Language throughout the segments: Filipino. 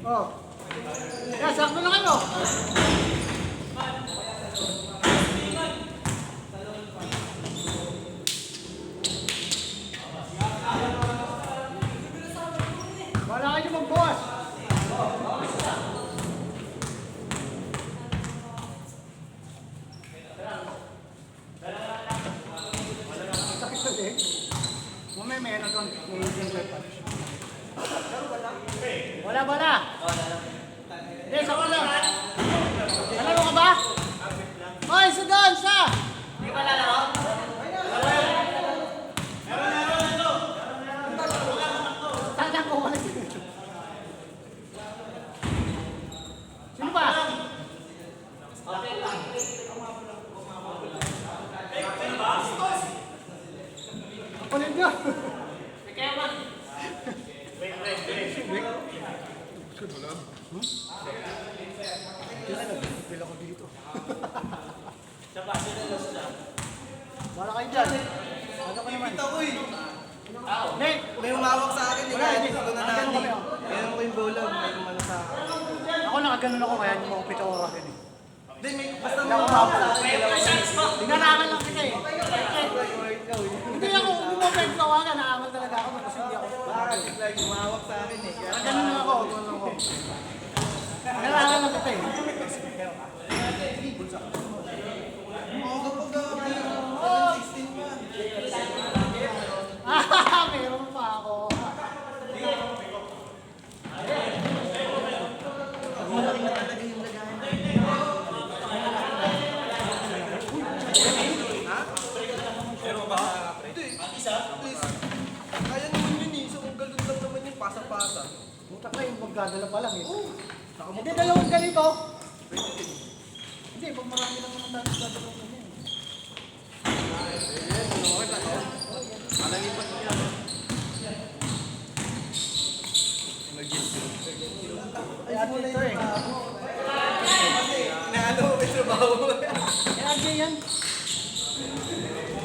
Oh. Yan, sakto na kayo. Wala kayo mag-boss. Sakit na din. Mamaya may ano doon. Wala. Hindi, saka lang. Alaro ka ba? Hoy, isa doon, isa! Hindi pa lalaro? Tanda ko, wala. Sino ba? Kapalit nyo. Kaya ba? Bila ko dito. Wala kayo dyan. Ano ko naman? Ito ko eh. Nick! May umawak sa akin. Wala, hindi. Ito na Nakagano kami, natin. oh. Meron ko yung bola. May umano sa akin. Ako nakaganon ako kaya hindi mo ako pitawaran eh. Hindi, may basta Hindi ako umawak sa mawak. akin. Dinarangan lang kita eh. Ikaw eh. Hindi ako, hindi mo pwede tawagan. Naamal talaga ako kasi hindi ako. Bakit? Like, umawak sa akin eh. Kaya Nakaganon lang ako. Dinarangan lang kita eh. kapag 16 pa. Meron pa ako. Malaki na talaga yung lagayan. Ha? Meron ba? Hindi. Please. Kaya naman yun eh. Isang galon lang naman yung pasa-pasa. Butak na yung magdadala pa lang eh. Hindi dalawang ganito. Hindi, pag marami lang naman tayo dadala ko niya. Malaki pa niya. Ay, ate ito eh. Naano mo may trabaho mo. Kaya ate yan.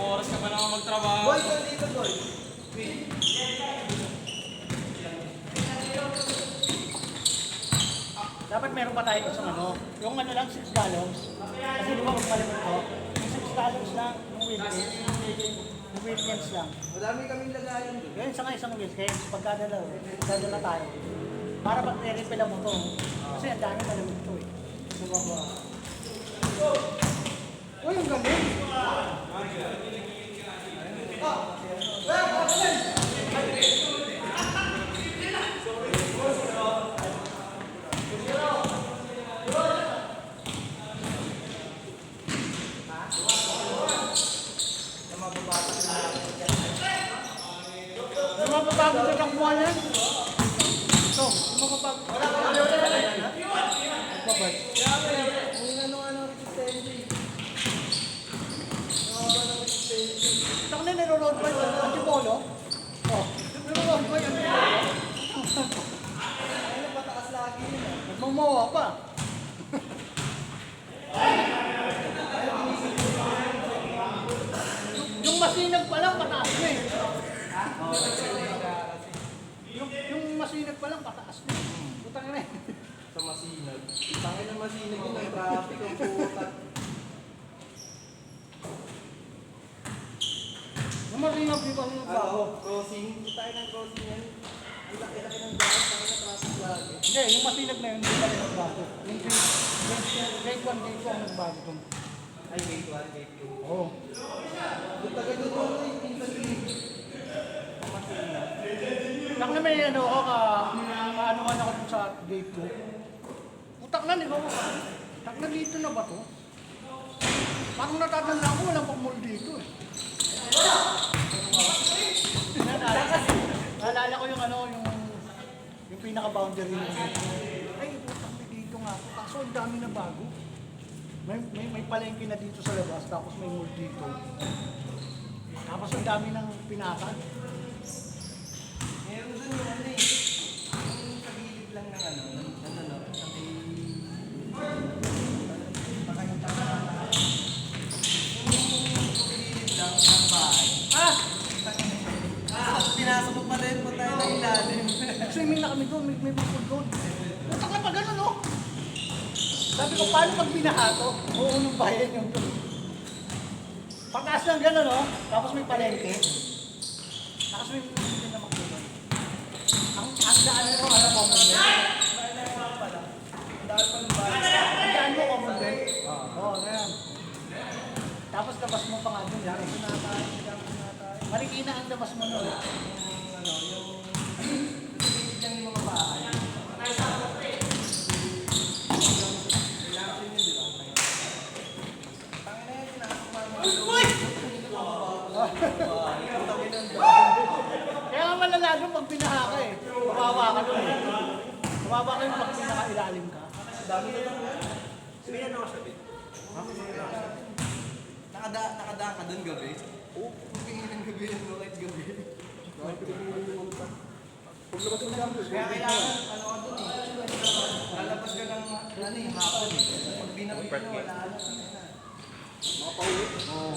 Oras ka pa naman magtrabaho. Boy, nandito boy. Dapat meron pa tayo sa ano. Yung ano lang, $6. Kasi di ba magpalimot ko? Yung $6 lang, yung weekends. Yung weekends lang. Madami kaming lagayan doon. Yun, isang weekends, pagdadala tayo. Para pag nire-refill mo to. Kasi ang dami malamig to eh. Sumaba. Uy, ang galing! Yung mapapago sa takbuhan yan? Ito, yung mapapago. Magbabay. Ang ano resistensya. Ito na niloload pa yung antipolo. Oh, niloload pa yung antipolo. Ay, patakas lagi yun ah. Nagmamawa pa. Yung masinag pa lang, pataas na eh. Yung masinag pa lang, pataas na eh. Putang na eh. Sa masinag. Tangin na masinag yun ang traffic. Ang puta. Yung masinag dito ang bago. Crossing. Tayo ng crossing yan. Ang laki-laki ng dapat. Tangin na traffic lagi. Hindi, yung masinag na yun, hindi pa rin nagbago. Yung grade 1, grade 2 ang nagbago dun. Ay, gate 1, gate 2. Oo. Yung taga doon mo na yung pinsan ang masinag. Nak na may ano ako ano ako dun sa gate 2. Utak na, di ba? Tak na dito na ba to? Parang natatanda ko, walang pagmul dito eh. Naalala ko yung ano, yung pinaka-boundary mo. Ay, putang may dito nga ako. Kaso ang dami na bago. May palengke na dito sa labas, tapos may mall dito. Tapos ang dami ng pinakan. Meron doon yung ano eh. Yung sa gilid lang ng ano. Sa gilid lang ng bahay. Pinasok mo pa rin po tayo ng ilalim. Swimming na kami doon, may bukod doon. Putak na pa ganun, no? Sabi ko, paano pag binahato? Oo, nung bayan yung pagkaas ng gano'n, no? Tapos may palengke. Tapos may bumili na makulong. Ang daan mo, alam mo, common belt. Ang daan mo, common belt. Oo, ganyan. Tapos labas mo pa nga dun. Marikina ang labas mo nun. Kaya nga malala doon pag binaha ka eh. Kawawa ka doon eh. Kawawa ka yung pag pinakailalim ka. Sabihin ako sabi. Nakadaan ka dun gabi? Oo, pingin ng gabi yan, no, kahit gabi. Kaya kailangan, ano ka dun eh. Lalabas ka ng hapon eh. Pag binabit na, wala na. Mga paulit? Oo.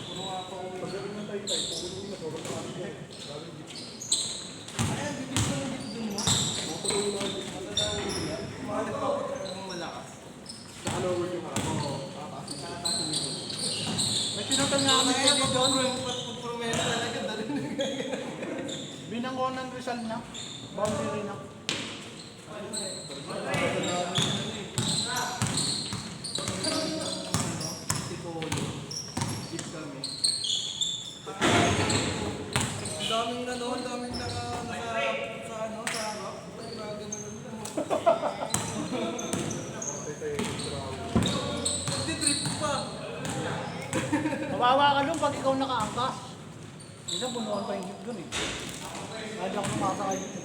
Puro nga paulit. Pagdating ng tayo-tayo, pukulong nila, sobrang marami ka. Ayan, bibig ko lang dito dun mo. Mga patuloy na ulit. Matatawag nila. Mga nagpapatak ng malakas. Naka-lower yung harap. Oo. Nakataas yung dito. May sinutol nga kami kay doon. Pag-promesa talaga, dali na. Binangko ng Rizal na. Boundary na. Ang daming ano, ang daming sa harap. Ay, grabe na lang. Hindi, trip pa. Kawawa ka doon pag ikaw nakaangkas. Minsan bunuan pa yung jeep doon eh. Kahit ako sumasakay dito.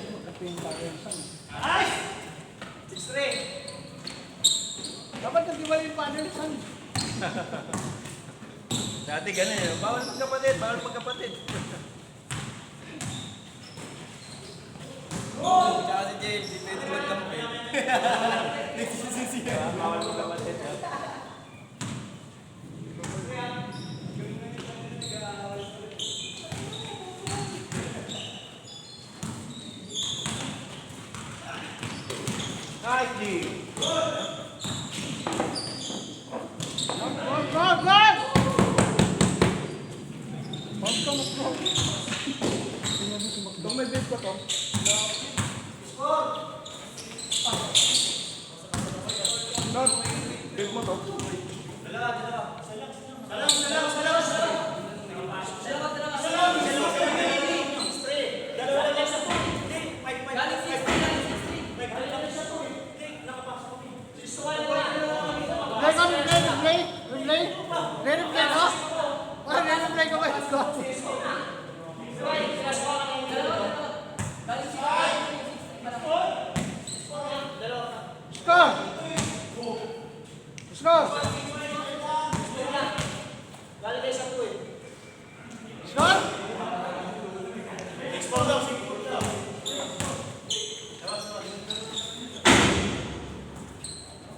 Magkapinta rin saan eh. Dapat nag-iwalay yung paano rin saan eh. Dati ganun eh. Bawal magkapatid, bawal magkapatid. Tsaka si James, di pwede magkampi. Nagsisisiyan. Bawal magkapatid. Nice, G. God! God! Huwag ka mag-go. Kung may bed pa to. Not, bed mo to. Replay ka, replay. Replay ka. Replay ka ba? Score! Score! Score!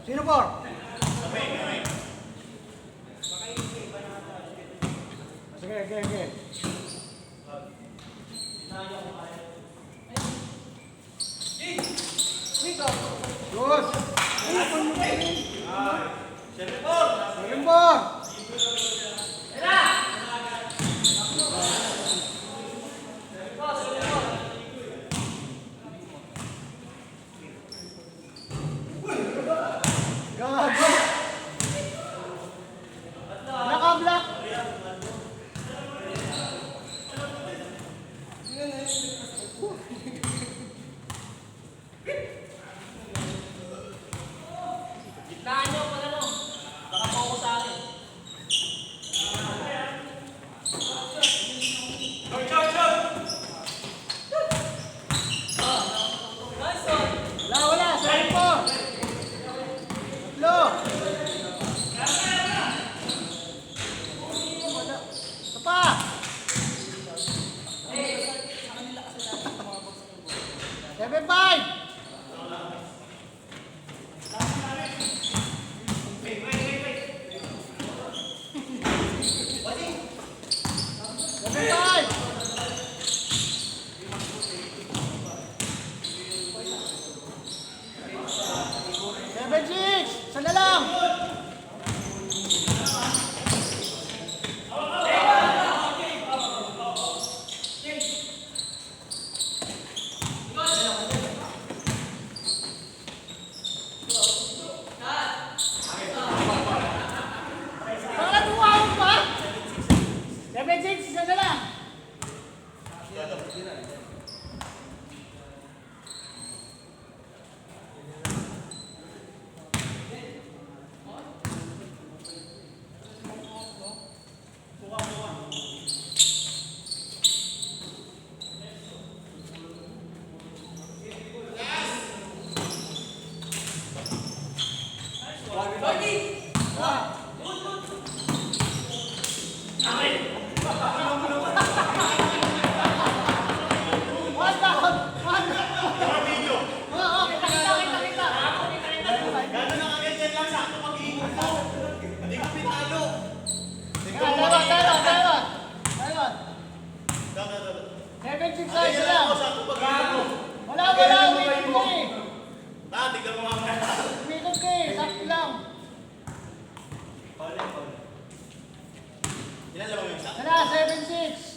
Sino por? Sige, sige. Good. Selimbor. Gago. Naka-block. Gitnaan nyo pag ano, nakapokus sa akin. 7-6! Isa na lang! Bakit umawag pa? 7-6, isa na lang! Sana, 7-6.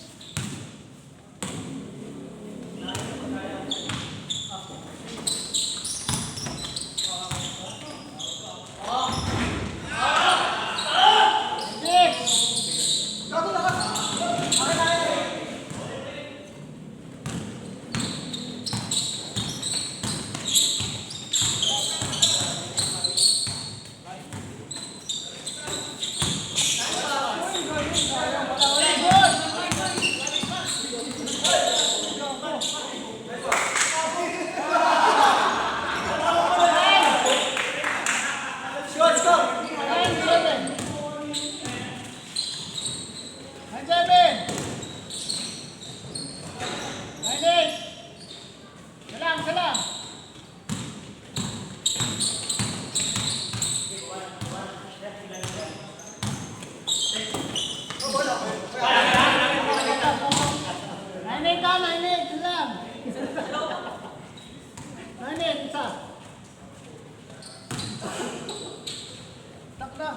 Takda.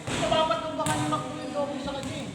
Ito dapat kung baka niya makulit ako sa kanya eh.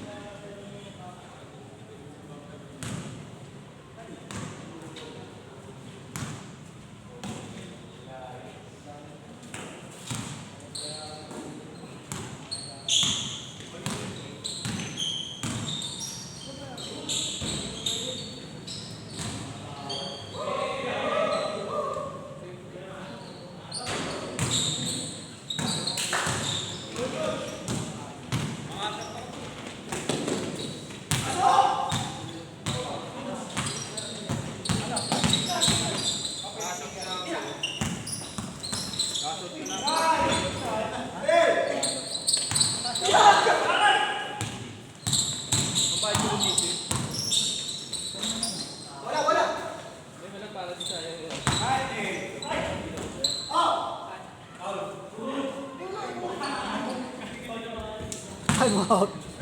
Time out.